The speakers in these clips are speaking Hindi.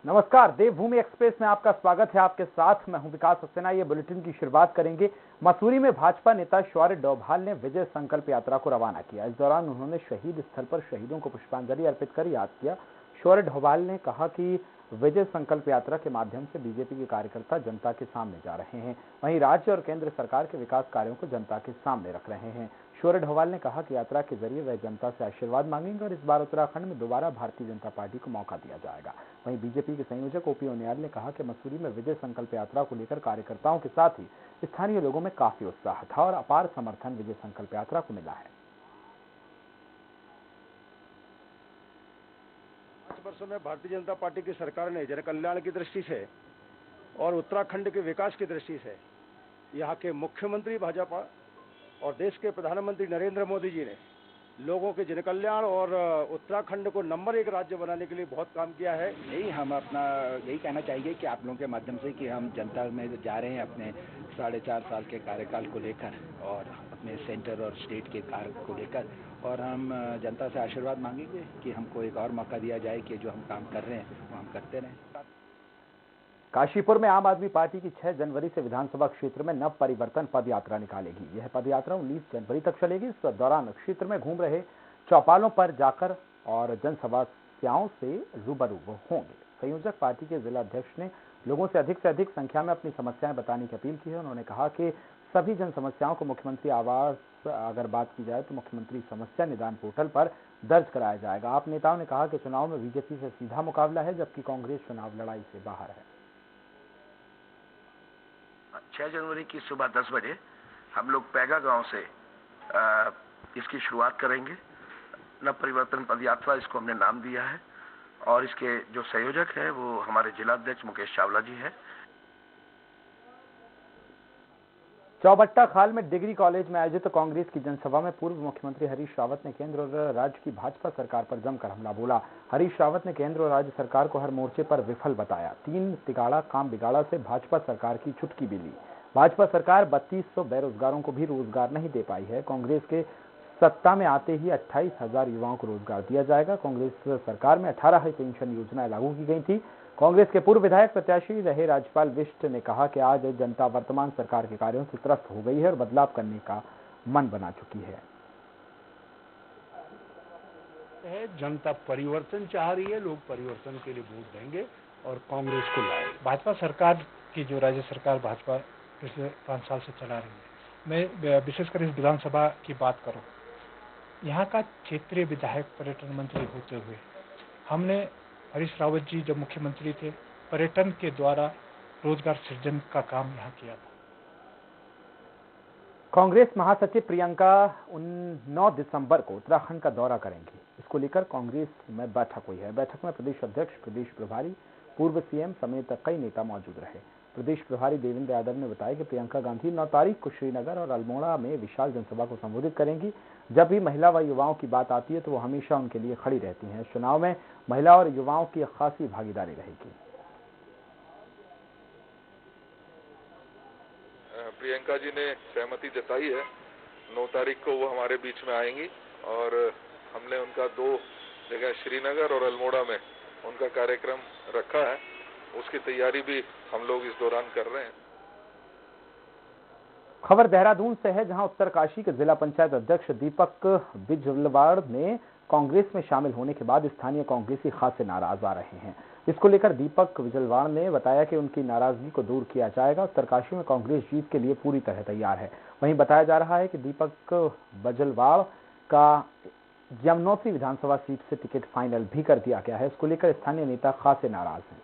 नमस्कार, देवभूमि एक्सप्रेस में आपका स्वागत है। आपके साथ मैं हूं विकास सक्सेना। ये बुलेटिन की शुरुआत करेंगे। मसूरी में भाजपा नेता शौर्य डोभाल ने विजय संकल्प यात्रा को रवाना किया। इस दौरान उन्होंने शहीद स्थल पर शहीदों को पुष्पांजलि अर्पित कर याद किया। शौर्य डोभाल ने कहा कि विजय संकल्प यात्रा के माध्यम से बीजेपी के कार्यकर्ता जनता के सामने जा रहे हैं, वहीं राज्य और केंद्र सरकार के विकास कार्यों को जनता के सामने रख रहे हैं। शौर्य डोभाल ने कहा कि यात्रा के जरिए वह जनता से आशीर्वाद मांगेंगे और इस बार उत्तराखंड में दोबारा भारतीय जनता पार्टी को मौका दिया जाएगा। वहीं बीजेपी के संयोजक ओपी उनियाल ने कहा कि मसूरी में विजय संकल्प यात्रा को लेकर कार्यकर्ताओं के साथ ही स्थानीय लोगों में काफी उत्साह था और अपार समर्थन विजय संकल्प यात्रा को मिला है। 5 वर्षों में भारतीय जनता पार्टी की सरकार ने जन कल्याण की दृष्टि से और उत्तराखंड के विकास की दृष्टि से यहाँ के मुख्यमंत्री भाजपा और देश के प्रधानमंत्री नरेंद्र मोदी जी ने लोगों के जन कल्याण और उत्तराखंड को नंबर 1 राज्य बनाने के लिए बहुत काम किया है। यही हम अपना यही कहना चाहिए कि आप लोगों के माध्यम से कि हम जनता में जा रहे हैं अपने 4.5 साल के कार्यकाल को लेकर और अपने सेंटर और स्टेट के कार्य को लेकर, और हम जनता से आशीर्वाद मांगेंगे कि हमको एक और मौका दिया जाए कि जो हम काम कर रहे हैं वो हम करते रहें। काशीपुर में आम आदमी पार्टी की 6 जनवरी से विधानसभा क्षेत्र में नव परिवर्तन पद यात्रा निकालेगी। यह पद यात्रा 19 जनवरी तक चलेगी। इस दौरान क्षेत्र में घूम रहे चौपालों पर जाकर और जन समस्याओं से रूबरू होंगे। संयोजक पार्टी के जिला अध्यक्ष ने लोगों से अधिक संख्या में अपनी समस्याएं बताने की अपील की है। उन्होंने कहा कि सभी जन समस्याओं को मुख्यमंत्री आवास, अगर बात की जाए तो मुख्यमंत्री समस्या निदान पोर्टल पर दर्ज कराया जाएगा। आप नेताओं ने कहा कि चुनाव में बीजेपी से सीधा मुकाबला है, जबकि कांग्रेस चुनाव लड़ाई से बाहर है। 6 जनवरी की सुबह 10 बजे हम लोग पैगा गांव से इसकी शुरुआत करेंगे। नव परिवर्तन पद यात्रा इसको हमने नाम दिया है और इसके जो संयोजक हैं वो हमारे जिला अध्यक्ष मुकेश चावला जी हैं। चौबट्टा खाल में डिग्री कॉलेज में आयोजित कांग्रेस की जनसभा में पूर्व मुख्यमंत्री हरीश रावत ने केंद्र और राज्य की भाजपा सरकार पर जमकर हमला बोला। हरीश रावत ने केंद्र और राज्य सरकार को हर मोर्चे पर विफल बताया। 3 तिगाड़ा काम बिगाड़ा से भाजपा सरकार की चुटकी भी ली। भाजपा सरकार 3200 बेरोजगारों को भी रोजगार नहीं दे पाई है। कांग्रेस के सत्ता में आते ही 28,000 युवाओं को रोजगार दिया जाएगा। कांग्रेस सरकार में 18 पेंशन योजनाएं लागू की गई थी। कांग्रेस के पूर्व विधायक प्रत्याशी रहे राजपाल विष्ट ने कहा कि आज जनता वर्तमान सरकार के कार्यों से त्रस्त हो गई है और बदलाव करने का मन बना चुकी है। जनता परिवर्तन चाह रही है, लोग परिवर्तन के लिए वोट देंगे और कांग्रेस को लाए। भाजपा सरकार की जो राज्य सरकार भाजपा पिछले 5 साल से चला रही है, मैं विशेषकर इस विधानसभा की बात करूं, यहाँ का क्षेत्रीय विधायक पर्यटन मंत्री होते हुए हमने हरीश रावत जी जब मुख्यमंत्री थे पर्यटन के द्वारा रोजगार सृजन का काम यहाँ किया था। कांग्रेस महासचिव प्रियंका 9 दिसंबर को उत्तराखंड का दौरा करेंगी। इसको लेकर कांग्रेस में बैठक हुई है। बैठक में प्रदेश अध्यक्ष, प्रदेश प्रभारी, पूर्व सीएम समेत कई नेता मौजूद रहे। प्रदेश प्रभारी देवेंद्र यादव ने बताया कि प्रियंका गांधी 9 तारीख को श्रीनगर और अल्मोड़ा में विशाल जनसभा को संबोधित करेंगी। जब भी महिला व युवाओं की बात आती है तो वो हमेशा उनके लिए खड़ी रहती हैं। चुनाव में महिला और युवाओं की खासी भागीदारी रहेगी। प्रियंका जी ने सहमति जताई है। 9 तारीख को वो हमारे बीच में आएंगी और हमने उनका 2 जगह श्रीनगर और अल्मोड़ा में उनका कार्यक्रम रखा है। उसकी तैयारी भी हम लोग इस दौरान कर रहे हैं। खबर देहरादून से है, जहां उत्तरकाशी के जिला पंचायत अध्यक्ष दीपक बिजलवाड़ ने कांग्रेस में शामिल होने के बाद स्थानीय कांग्रेसी खासे नाराज आ रहे हैं। इसको लेकर दीपक बिजलवाड़ ने बताया कि उनकी नाराजगी को दूर किया जाएगा। उत्तरकाशी में कांग्रेस जीत के लिए पूरी तरह तैयार है। वहीं बताया जा रहा है कि दीपक बिजलवाड़ का यमुनोत्री विधानसभा सीट से टिकट फाइनल भी कर दिया गया है। इसको लेकर स्थानीय नेता खासे नाराज हैं।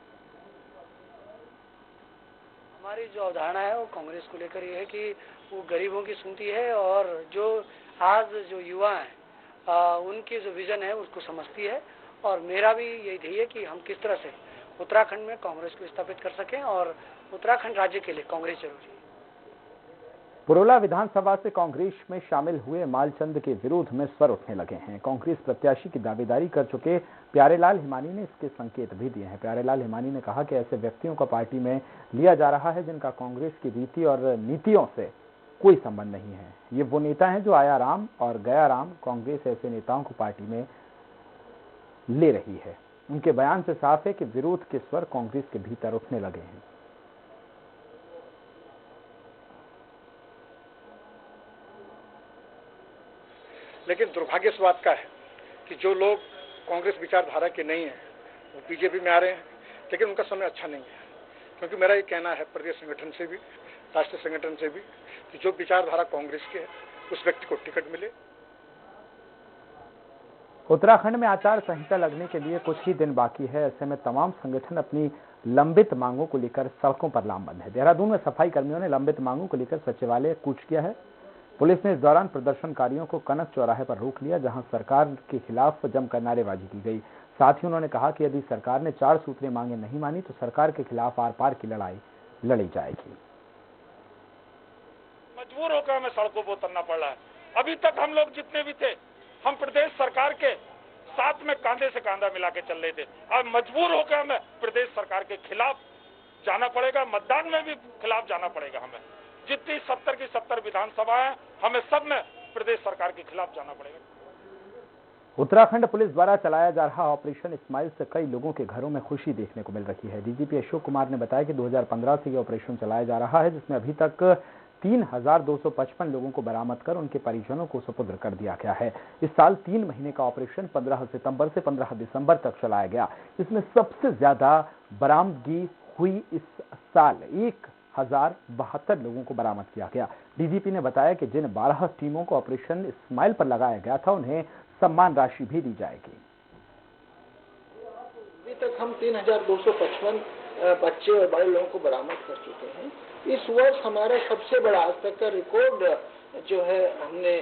हमारी जो अवधारणा है वो कांग्रेस को लेकर ये है कि वो गरीबों की सुनती है और जो आज जो युवा हैं उनकी जो विजन है उसको समझती है। और मेरा भी यही ध्येय है कि हम किस तरह से उत्तराखंड में कांग्रेस को स्थापित कर सकें और उत्तराखंड राज्य के लिए कांग्रेस जरूरी है। पुरोला विधानसभा से कांग्रेस में शामिल हुए मालचंद के विरोध में स्वर उठने लगे हैं। कांग्रेस प्रत्याशी की दावेदारी कर चुके प्यारेलाल हिमानी ने इसके संकेत भी दिए हैं। प्यारेलाल हिमानी ने कहा कि ऐसे व्यक्तियों को पार्टी में लिया जा रहा है जिनका कांग्रेस की रीति और नीतियों से कोई संबंध नहीं है। ये वो नेता हैं जो आया राम और गया राम। कांग्रेस ऐसे नेताओं को पार्टी में ले रही है। उनके बयान से साफ है कि विरोध के स्वर कांग्रेस के भीतर उठने लगे हैं। लेकिन दुर्भाग्य इस बात का है कि जो लोग कांग्रेस विचारधारा के नहीं है वो बीजेपी में आ रहे हैं, लेकिन उनका समय अच्छा नहीं है। क्योंकि मेरा ये कहना है प्रदेश संगठन से भी, राष्ट्रीय संगठन से भी, कि जो विचारधारा कांग्रेस की है उस व्यक्ति को टिकट मिले। उत्तराखंड में आचार संहिता लगने के लिए कुछ ही दिन बाकी है। ऐसे में तमाम संगठन अपनी लंबित मांगों को लेकर सड़कों पर लामबंद है। देहरादून में सफाई कर्मियों ने लंबित मांगों को लेकर सचिवालय कूच किया है। पुलिस ने इस दौरान प्रदर्शनकारियों को कनक चौराहे पर रोक लिया, जहां सरकार के खिलाफ जमकर नारेबाजी की गई। साथ ही उन्होंने कहा कि यदि सरकार ने 4 सूत्रीय मांगे नहीं मानी तो सरकार के खिलाफ आर पार की लड़ाई लड़ी जाएगी। मजबूर होकर हमें सड़कों पर उतरना पड़ रहा है। अभी तक हम लोग जितने भी थे, हम प्रदेश सरकार के साथ में कांधे से कांधा मिला के चल रहे थे। अब मजबूर होकर हमें प्रदेश सरकार के खिलाफ जाना पड़ेगा, मतदान में भी खिलाफ जाना पड़ेगा। हमें जितनी 70 की 70 विधानसभा है, हमें सब में प्रदेश सरकार के खिलाफ जाना पड़ेगा। उत्तराखंड पुलिस द्वारा चलाया जा रहा ऑपरेशन स्माइल से कई लोगों के घरों में खुशी देखने को मिल रही है। डीजीपी अशोक कुमार ने बताया कि 2015 से यह ऑपरेशन चलाया जा रहा है, जिसमें अभी तक 3255 लोगों को बरामद कर उनके परिजनों को सुपुर्द कर दिया गया है। इस साल 3 महीने का ऑपरेशन 15 सितंबर से 15 दिसंबर तक चलाया गया। इसमें सबसे ज्यादा बरामदगी हुई इस साल 1072 लोगों को बरामद किया गया। डीजीपी ने बताया कि जिन 12 टीमों को ऑपरेशन स्माइल पर लगाया गया था, उन्हें सम्मान राशि भी दी जाएगी। अभी तक हम 3255 बच्चे और बड़े लोगों को बरामद कर चुके हैं। इस वर्ष हमारा सबसे बड़ा आज तक का रिकॉर्ड जो है, हमने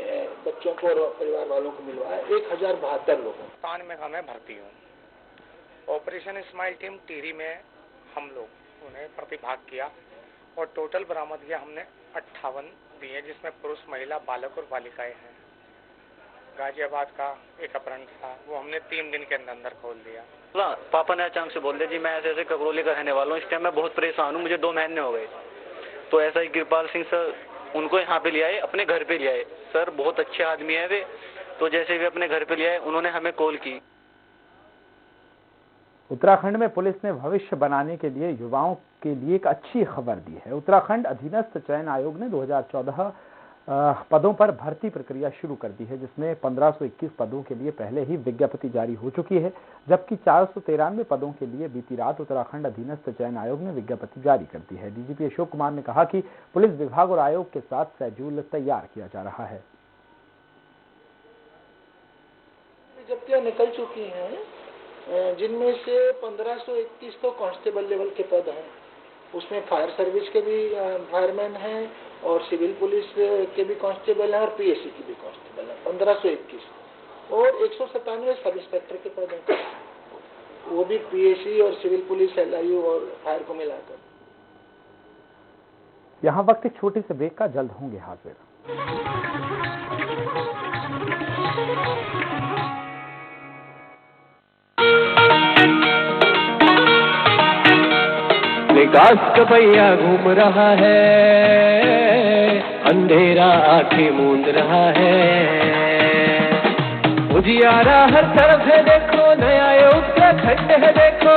बच्चों को और परिवार वालों को मिलवाया 1072 लोगों। पाकिस्तान में मैं भर्ती हूँ। ऑपरेशन स्माइल टीम टिहरी में हम लोग उन्हें प्रतिभाग किया और टोटल बरामदगियां हमने 58 दी है, जिसमें पुरुष, महिला, बालक और बालिकाएं हैं। गाजियाबाद का एक अपहरण था, वो हमने 3 दिन के अंदर खोल दिया। पापा ने अचानक से बोल दिया जी मैं ऐसे ककरोली का रहने वाला हूँ, इस टाइम मैं बहुत परेशान हूँ, मुझे 2 महीने हो गए। तो ऐसा ही कृपाल सिंह सर उनको यहाँ पे ले आए, अपने घर पे ले आए। सर बहुत अच्छे आदमी है वे, तो जैसे भी अपने घर पे ले आए उन्होंने हमें कॉल की। उत्तराखंड में पुलिस ने भविष्य बनाने के लिए युवाओं के लिए एक अच्छी खबर दी है। उत्तराखंड अधीनस्थ चयन आयोग ने 2014 पदों पर भर्ती प्रक्रिया शुरू कर दी है, जिसमें 1521 पदों के लिए पहले ही विज्ञप्ति जारी हो चुकी है, जबकि 493 पदों के लिए बीती रात उत्तराखंड अधीनस्थ चयन आयोग ने विज्ञप्ति जारी कर दी है। डीजीपी अशोक कुमार ने कहा कि पुलिस विभाग और आयोग के साथ शेड्यूल तैयार किया जा रहा है। विज्ञप्तियां निकल चुकी हैं, जिनमें से 1521 तो कांस्टेबल लेवल के पद हैं। उसमें फायर सर्विस के भी फायरमैन हैं और सिविल पुलिस के भी कांस्टेबल हैं और पीएससी की भी कांस्टेबल हैं। 1521 और 197 सब इंस्पेक्टर के पद हैं, वो भी पीएससी और सिविल पुलिस, एलआईयू और फायर को मिलाकर। यहाँ वक्त एक छोटे से ब्रेक का, जल्द होंगे हाजिर। विकास का पहिया घूम रहा है, अंधेरा आंखें मूंद रहा है। उजियारा हर तरफ है देखो, नया ये उत्तराखंड है देखो।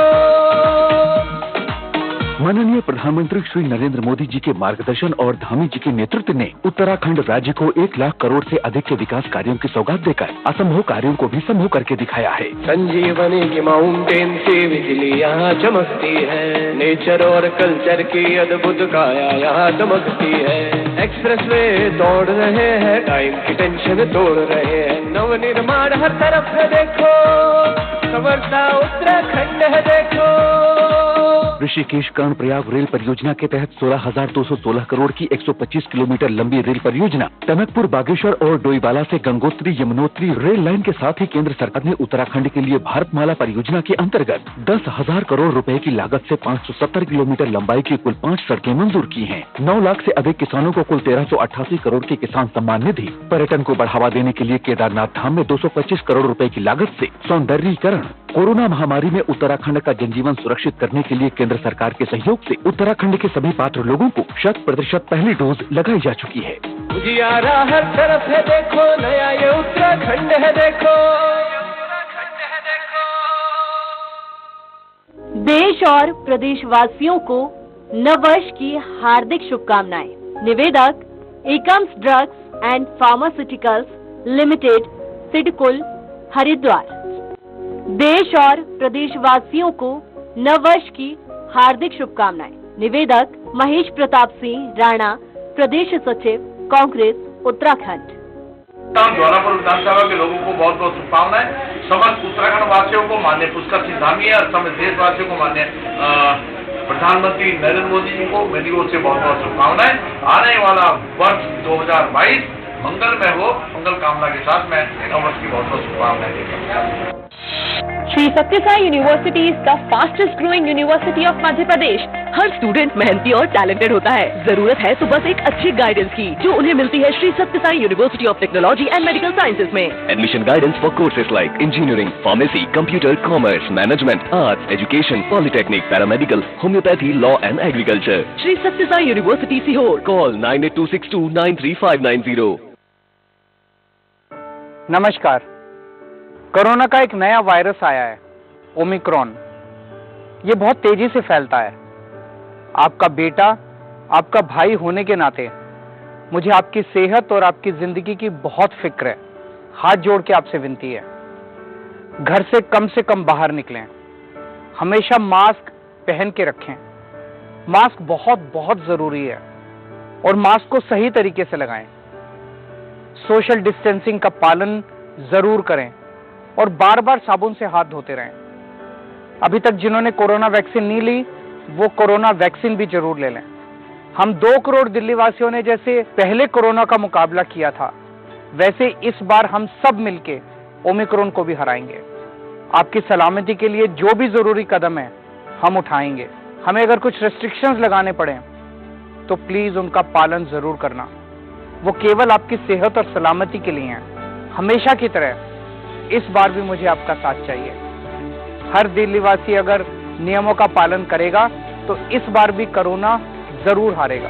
माननीय प्रधानमंत्री श्री नरेंद्र मोदी जी के मार्गदर्शन और धामी जी के नेतृत्व ने उत्तराखंड राज्य को 1 लाख करोड़ से अधिक के विकास कार्यों की सौगात देकर असंभव कार्यों को भी संभव करके दिखाया है। संजीवनी की माउंटेन से बिजली यहाँ चमकती है, नेचर और कल्चर की अद्भुत काया यहाँ चमकती है। एक्सप्रेसवे दौड़ रहे हैं, टाइम की टेंशन तोड़ रहे हैं, नव निर्माण हर तरफ है देखो, संवरता उत्तराखंड है देखो। ऋषिकेश कर्णप्रयाग रेल परियोजना के तहत 16,216 करोड़ की 125 किलोमीटर लंबी रेल परियोजना टनकपुर, बागेश्वर और डोईवाला से गंगोत्री यमुनोत्री रेल लाइन के साथ ही केंद्र सरकार ने उत्तराखंड के लिए भारतमाला परियोजना के अंतर्गत 10,000 करोड़ रुपए की लागत से 570 किलोमीटर लंबाई की कुल 5 सड़कें मंजूर की हैं। 9 लाख से अधिक किसानों को कुल 1388 करोड़ की किसान सम्मान निधि, पर्यटन को बढ़ावा देने के लिए केदारनाथ धाम में 225 करोड़ रुपए की लागत से सौंदर्यीकरण। कोरोना महामारी में उत्तराखंड का जनजीवन सुरक्षित करने के लिए केंद्र सरकार के सहयोग से उत्तराखंड के सभी पात्र लोगों को 100% पहली डोज लगाई जा चुकी है। उजियारा हर तरफ है देखो, नया ये उत्तराखंड है देखो। देश और प्रदेशवासियों को नववर्ष की हार्दिक शुभकामनाएं। निवेदक Akums drugs and pharmaceuticals limited, SIDCUL, Haridwar. देश और प्रदेशवासियों को नववर्ष की हार्दिक शुभकामनाएं। निवेदक महेश प्रताप सिंह राणा, प्रदेश सचिव, कांग्रेस, उत्तराखंड। ज्वालापुर विधानसभा के लोगों को बहुत बहुत शुभकामनाएं। समस्त उत्तराखंड वासियों को, माननीय पुष्कर सिंह धामी और समस्त देशवासियों को, माननीय प्रधानमंत्री नरेंद्र मोदी जी को मेरी ओर से बहुत बहुत शुभकामनाएं। आने वाला वर्ष 2022 मंगलमय हो, मंगल कामना के साथ मैं नववर्ष की बहुत बहुत शुभकामनाएं देता हूं। श्री सत्य Sai university is the fastest growing university of Madhya Pradesh. Her student मेहनती और टैलेंटेड होता है। जरूरत है तो बस एक अच्छी गाइडेंस की, जो उन्हें मिलती है श्री सत्य Sai university of technology and medical sciences में। Admission guidance for courses like engineering, pharmacy, computer, commerce, management, arts, education, polytechnic, paramedical, homeopathy, law and agriculture. Shri सत्य साई यूनिवर्सिटी सीहोर। Call 9826293590. नमस्कार। कोरोना का एक नया वायरस आया है, ओमिक्रॉन। ये बहुत तेजी से फैलता है। आपका बेटा, आपका भाई होने के नाते मुझे आपकी सेहत और आपकी जिंदगी की बहुत फिक्र है। हाथ जोड़ के आपसे विनती है, घर से कम बाहर निकलें। हमेशा मास्क पहन के रखें। मास्क बहुत बहुत जरूरी है और मास्क को सही तरीके से लगाएं। सोशल डिस्टेंसिंग का पालन जरूर करें और बार बार साबुन से हाथ धोते रहें। अभी तक जिन्होंने कोरोना वैक्सीन नहीं ली, वो कोरोना वैक्सीन भी जरूर ले लें। हम 2 करोड़ दिल्ली वासियों ने जैसे पहले कोरोना का मुकाबला किया था, वैसे इस बार हम सब मिलके ओमिक्रॉन को भी हराएंगे। आपकी सलामती के लिए जो भी जरूरी कदम है हम उठाएंगे। हमें अगर कुछ रेस्ट्रिक्शंस लगाने पड़े तो प्लीज उनका पालन जरूर करना। वो केवल आपकी सेहत और सलामती के लिए हैं। हमेशा की तरह इस बार भी मुझे आपका साथ चाहिए। हर दिल्लीवासी अगर नियमों का पालन करेगा तो इस बार भी कोरोना जरूर हारेगा।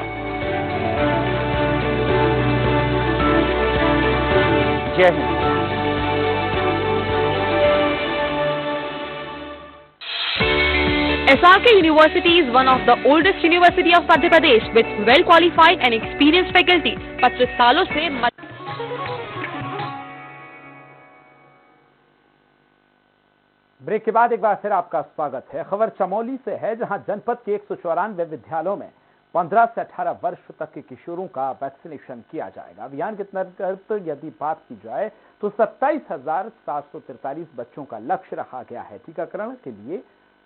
जय Hind. SRK University is one of the oldest university of Madhya Pradesh with well qualified and experienced faculty. 25 सालों से ब्रेक के बाद एक बार फिर आपका स्वागत है। खबर चमोली से है, जहां जनपद के 194 विद्यालयों में 15 से 18 वर्ष तक के किशोरों का वैक्सीनेशन किया जाएगा। अभियान के अंतर्गत यदि बात की जाए तो 27,743 बच्चों का लक्ष्य रखा गया है। टीकाकरण के लिए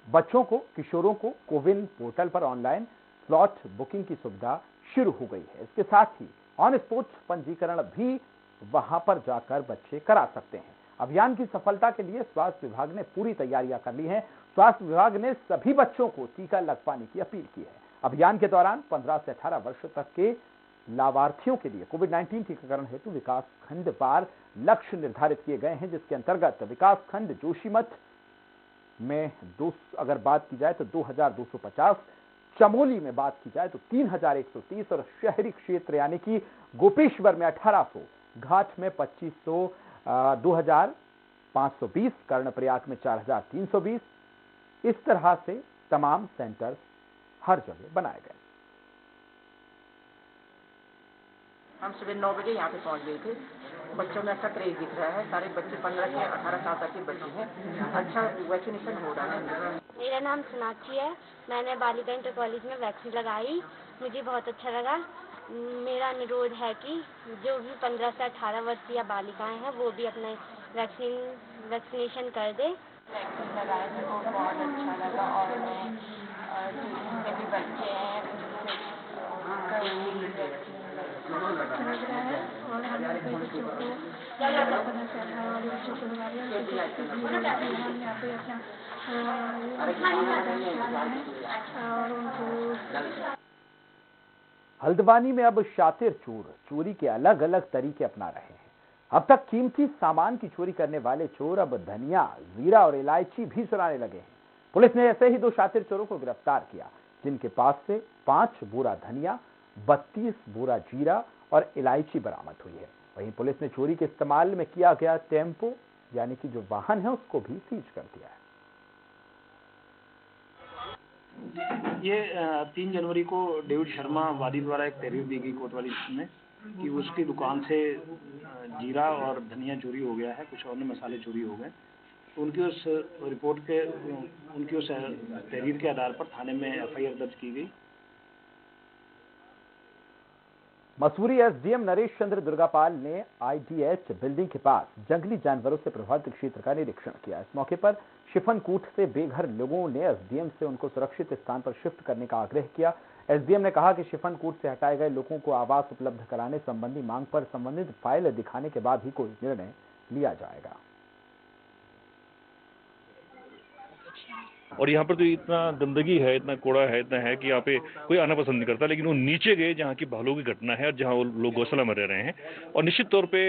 बच्चों को, किशोरों को कोविन पोर्टल पर ऑनलाइन स्लॉट बुकिंग की सुविधा शुरू हो गई है। इसके साथ ही ऑन स्पॉट पंजीकरण भी वहां पर जाकर बच्चे करा सकते हैं। अभियान की सफलता के लिए स्वास्थ्य विभाग ने पूरी तैयारियां कर ली हैं। स्वास्थ्य विभाग ने सभी बच्चों को टीका लगवाने की अपील की है। अभियान के दौरान 15 से 18 वर्ष तक के लाभार्थियों के लिए कोविड-19 टीकाकरण हेतु विकास खंडवार लक्ष्य निर्धारित किए गए हैं, जिसके अंतर्गत विकास खंड जोशीमठ में अगर बात की जाए तो 2250, चमोली में बात की जाए तो 3130 और शहरी क्षेत्र यानी कि गोपेश्वर में 1800, घाट में 2500, 2520, कर्णप्रयाग में 4320। इस तरह से तमाम सेंटर्स हर जगह बनाए गए। हम सुबह 9 बजे यहाँ पे पहुँच गए थे। बच्चों में अच्छा क्रेज दिख रहा है। सारे बच्चे 15 से 18 साल तक के बच्चे हैं। अच्छा वैक्सीनेशन हो रहा है। मेरा नाम सोनाक्षी है। मैंने बालिका इंटर कॉलेज में वैक्सीन लगाई, मुझे बहुत अच्छा लगा। मेरा अनुरोध है कि जो भी 15 से 18 वर्षीय बालिकाएं हैं वो भी अपने वैक्सीनेशन कर दे। वैक्सीन लगाए थे वो बहुत अच्छा लगा और मैं जो जितने भी बच्चे हैं हल्द्वानी में अब शातिर चोर चोरी के अलग अलग तरीके अपना रहे हैं। अब तक कीमती सामान की चोरी करने वाले चोर अब धनिया, जीरा और इलायची भी चुराने लगे हैं। पुलिस ने ऐसे ही 2 शातिर चोरों को गिरफ्तार किया, जिनके पास से 5 बोरा धनिया, 32 बोरा जीरा और इलायची बरामद हुई है। वहीं पुलिस ने चोरी के इस्तेमाल में किया गया टेम्पो यानी कि जो वाहन है उसको भी सीज कर दिया है। ये 3 जनवरी को डेविड शर्मा वादी द्वारा एक तहरीर दी गई कोतवाली में कि उसकी दुकान से जीरा और धनिया चोरी हो गया है, कुछ अन्य मसाले चोरी हो गए। तो उनकी उस रिपोर्ट के उनकी उस तहरीर के आधार पर थाने में FIR दर्ज की गई। मसूरी एसडीएम नरेश चंद्र दुर्गापाल ने IDH बिल्डिंग के पास जंगली जानवरों से प्रभावित क्षेत्र का निरीक्षण किया। इस मौके पर शिफनकूट से बेघर लोगों ने एसडीएम से उनको सुरक्षित स्थान पर शिफ्ट करने का आग्रह किया। एसडीएम ने कहा कि शिफनकूट से हटाए गए लोगों को आवास उपलब्ध कराने संबंधी मांग पर संबंधित फाइल दिखाने के बाद ही कोई निर्णय लिया जाएगा। और यहाँ पर तो इतना गंदगी है, इतना कूड़ा है, इतना है कि यहाँ पे कोई आना पसंद नहीं करता। लेकिन वो नीचे गए जहाँ की भालू की घटना है और जहाँ वो लोग गौशाला में रह रहे हैं, और निश्चित तौर पे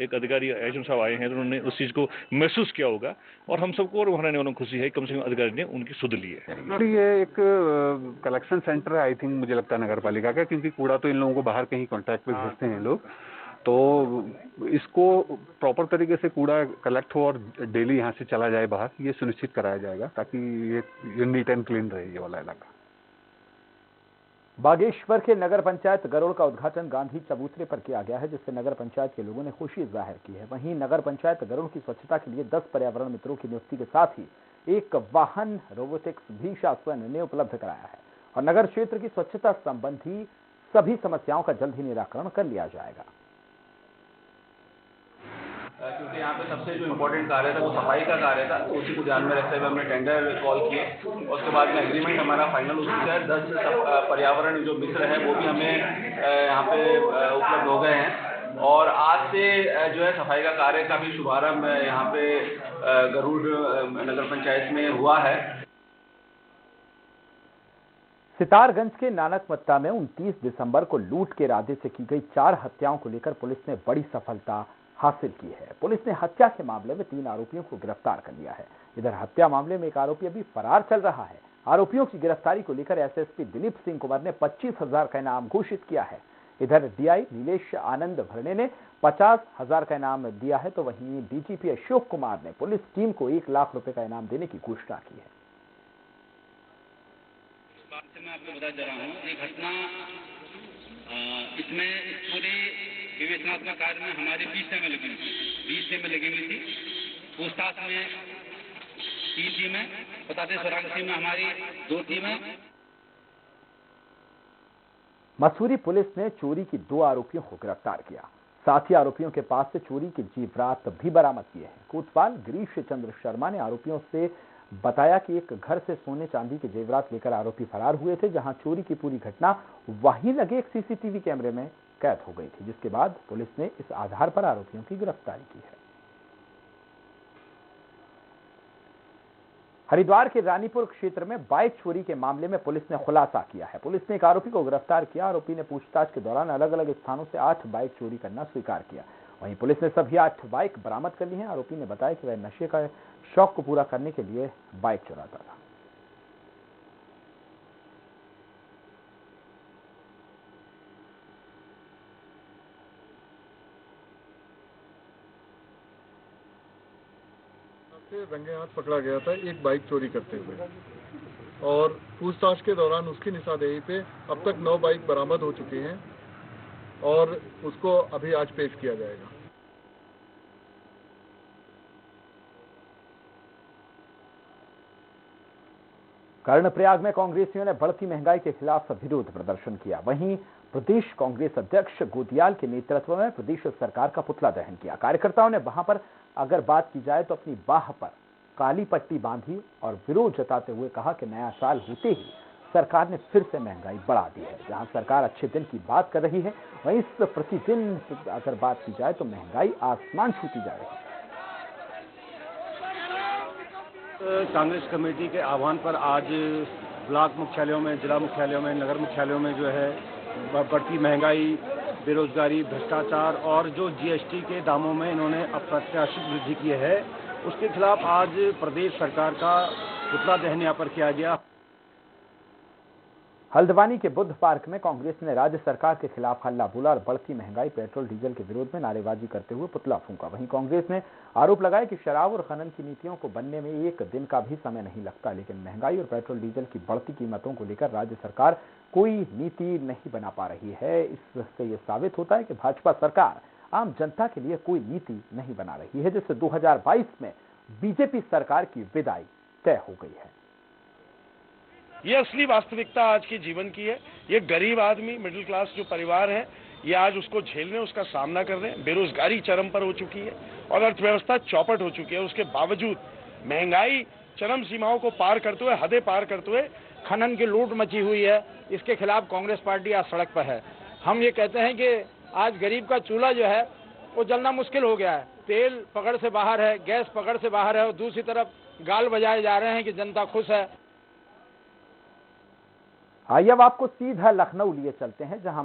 एक अधिकारी एचएम साहब आए हैं तो उन्होंने उस चीज़ को महसूस किया होगा और हम सबको और वहाँ रहने वालों को खुशी है, कम से कम अधिकारी ने उनकी सुध ली है। ये एक कलेक्शन सेंटर है, आई थिंक मुझे लगता है नगर पालिका का, क्योंकि कूड़ा तो इन लोगों को बाहर कहीं कॉन्टैक्ट पे भेजते हैं लोग, तो इसको प्रॉपर तरीके से कूड़ा कलेक्ट हो और डेली यहाँ से चला जाए बाहर, ये सुनिश्चित कराया जाएगा ताकि ये नीट एंड क्लीन रहे ये वाला इलाका। बागेश्वर के नगर पंचायत गरुड़ का उद्घाटन गांधी चबूतरे पर किया गया है, जिससे नगर पंचायत के लोगों ने खुशी जाहिर की है। वहीं नगर पंचायत गरुड़ की स्वच्छता के लिए 10 पर्यावरण मित्रों की नियुक्ति के साथ ही एक वाहन रोबोटिक्स भी शासन ने उपलब्ध कराया है और नगर क्षेत्र की स्वच्छता संबंधी सभी समस्याओं का जल्द ही निराकरण कर लिया जाएगा। क्योंकि यहाँ पे सबसे जो इम्पोर्टेंट कार्य था वो सफाई का कार्य था, उसी को ध्यान में रखते हुए हमने टेंडर कॉल किए और उसके बाद में एग्रीमेंट हमारा फाइनल हो चुका है। 10 पर्यावरण जो मित्र है वो भी हमें यहाँ पे उपलब्ध हो गए हैं और आज से जो है सफाई का कार्य का भी शुभारंभ यहाँ पे गरुड़ नगर पंचायत में हुआ है। सितारगंज के नानकमत्ता में 29 दिसंबर को लूट के इरादे से की गई 4 हत्याओं को लेकर पुलिस ने बड़ी सफलता हासिल की है। पुलिस ने हत्या के मामले में 3 आरोपियों को गिरफ्तार कर लिया है। इधर हत्या मामले में एक आरोपी अभी फरार चल रहा है। आरोपियों की गिरफ्तारी को लेकर एसएसपी दिलीप सिंह कुमार ने 25,000 का इनाम घोषित किया है। इधर डीआई नीलेश आनंद भरने ने 50,000 का इनाम दिया है, तो वहीं डीजीपी अशोक कुमार ने पुलिस टीम को 1 लाख रुपए का इनाम देने की घोषणा की है। मैं आपको बता जा रहा हूँ, ये घटना इसमें पूरे विवेचनात्मक कार्य में हमारी 20 टीमें लगी हुई थी। पूछताछ में 3 टीमें, बताते स्वराक्षी में हमारी 2 टीमें। मसूरी पुलिस ने चोरी की 2 आरोपियों को गिरफ्तार किया। साथ ही आरोपियों के पास से चोरी के जेवरात भी बरामद किए हैं। कोतवाल गिरीश चंद्र शर्मा ने आरोपियों से बताया कि एक घर से सोने चांदी के जेवरात लेकर आरोपी फरार हुए थे, जहां चोरी की पूरी घटना वहीं लगे एक सीसीटीवी कैमरे में कैद हो गई थी, जिसके बाद पुलिस ने इस आधार पर आरोपियों की गिरफ्तारी की है। हरिद्वार के रानीपुर क्षेत्र में बाइक चोरी के मामले में पुलिस ने खुलासा किया है। पुलिस ने एक आरोपी को गिरफ्तार किया। आरोपी ने पूछताछ के दौरान अलग अलग स्थानों से 8 बाइक चोरी करना स्वीकार किया। वहीं पुलिस ने सभी 8 बाइक बरामद कर ली हैं। आरोपी ने बताया कि वह नशे का शौक को पूरा करने के लिए बाइक चुराता था। रंगे हाथ पकड़ा गया था एक बाइक चोरी करते हुए और पूछताछ के दौरान उसकी निशानदेही पे अब तक 9 बाइक बरामद हो चुकी हैं और उसको अभी आज पेश किया जाएगा। कर्णप्रयाग में कांग्रेसियों ने बढ़ती महंगाई के खिलाफ विरोध प्रदर्शन किया। वहीं प्रदेश कांग्रेस अध्यक्ष गोदियाल के नेतृत्व में प्रदेश सरकार का पुतला दहन किया। कार्यकर्ताओं ने वहां पर अगर बात की जाए तो अपनी बाह पर काली पट्टी बांधी और विरोध जताते हुए कहा कि नया साल होते ही सरकार ने फिर से महंगाई बढ़ा दी है। जहां सरकार अच्छे दिन की बात कर रही है, वहीं इस प्रतिदिन अगर बात की जाए तो महंगाई आसमान छूती जा रही है। कांग्रेस कमेटी के आह्वान पर आज ब्लॉक मुख्यालयों में, जिला मुख्यालयों में, नगर मुख्यालयों में जो है बढ़ती महंगाई, बेरोजगारी, भ्रष्टाचार और जो जीएसटी के दामों में इन्होंने अप्रत्याशित वृद्धि की है, उसके खिलाफ आज प्रदेश सरकार का पुतला दहन यहाँ पर किया गया। हल्द्वानी के बुद्ध पार्क में कांग्रेस ने राज्य सरकार के खिलाफ हल्ला बोला और बढ़ती महंगाई, पेट्रोल डीजल के विरोध में नारेबाजी करते हुए पुतला फूंका। वहीं कांग्रेस ने आरोप लगाया कि शराब और खनन की नीतियों को बनने में एक दिन का भी समय नहीं लगता, लेकिन महंगाई और पेट्रोल डीजल की बढ़ती कीमतों को लेकर राज्य सरकार कोई नीति नहीं बना पा रही है। इससे यह साबित होता है कि भाजपा सरकार आम जनता के लिए कोई नीति नहीं बना रही है, जिससे 2022 में बीजेपी सरकार की विदाई तय हो गई है। ये असली वास्तविकता आज के जीवन की है। ये गरीब आदमी, मिडिल क्लास जो परिवार है, ये आज उसको झेलने, उसका सामना कर रहे हैं। बेरोजगारी चरम पर हो चुकी है और अर्थव्यवस्था चौपट हो चुकी है। उसके बावजूद महंगाई चरम सीमाओं को पार करते हुए, हदें पार करते हुए, खनन की लूट मची हुई है, इसके खिलाफ कांग्रेस पार्टी आज सड़क पर है। हम ये कहते हैं कि आज गरीब का चूल्हा जो है वो जलना मुश्किल हो गया है। तेल पकड़ से बाहर है, गैस पकड़ से बाहर है और दूसरी तरफ गाल बजाए जा रहे हैं कि जनता खुश है। आइए अब आपको सीधा लखनऊ लिए चलते हैं, जहां